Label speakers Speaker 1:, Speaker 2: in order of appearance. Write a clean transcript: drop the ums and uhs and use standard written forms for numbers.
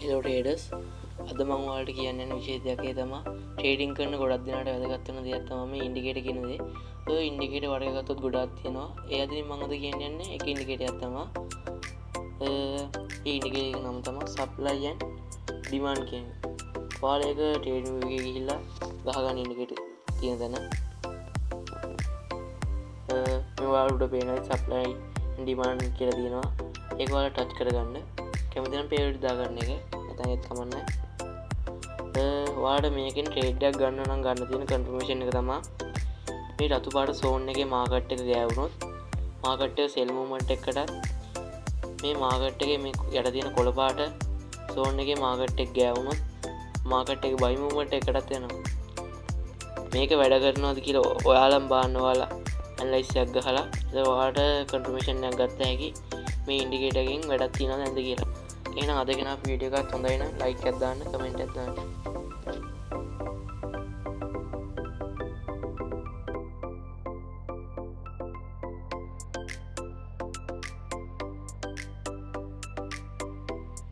Speaker 1: Hello traders අද මම ඔයාලට කියන්න යන විශේෂ දෙයක් තමයි ට්‍රේඩින් කරන ගොඩක් දෙනාට වැදගත් වෙන දෙයක් තමයි මේ ඉන්ඩිකේටර් කියන දේ. ඔය ඉන්ඩිකේටර් වඩ ගත්තොත් ගොඩක් තියෙනවා. ඒ අතරින් මම අද කියන්න යන්නේ එක ඉන්ඩිකේටරයක් තමයි. ඒ ඉන්ඩිකේටර් එක නම තමයි සප්ලයි ඇන්ඩ් ඩිමාන්ඩ් කියන්නේ. ඔයාලා ඒක ට්‍රේඩින් එකේ ගිහිල්ලා ගහගන්න ඉන්ඩිකේටර් තියෙන තැන. මේ ඔයාලට පේනවා සප්ලයි ඇන්ඩ් ඩිමාන්ඩ් කියලා තියෙනවා. ඒක ඔයාලා ටච් කරගන්න. කැමතිනම් පේවලට දාගන්න එක නැත්නම් ඒත් කමන්නේ. ඔයාලට මේකෙන් ට්‍රේඩ් එකක් ගන්න නම් ගන්න තියෙන කන්ෆර්මේෂන් එක තමයි මේ රතු පාට සෝන් එකේ මාකට් එක ගෑවුනොත් මාකට් එක සෙල් මූවමන්ට් එකකට මේ මාකට් එකේ මේ යට තියෙන කොළ පාට සෝන් එකේ මාකට් එක ගෑවුනොත් මාකට් එක බයි මූවමන්ට් එකකටත් යනවා. මේක වැඩ කරනවද කියලා ඔයාලම බලන්න. ඔයාලා ඇනලයිස් එකක් ගහලා ඔයාලට කන්ෆර්මේෂන් එකක් ගත්ත හැකි මේ ඉන්ඩිකේටර් එකෙන් වැඩක් තියනවද නැද්ද කියලා. එහෙනම් අද ගෙනාපු වීඩියෝ එකත් හොඳයි නම් ලයික් එකක් දාන්න, කමෙන්ට් එකක් දාන්න.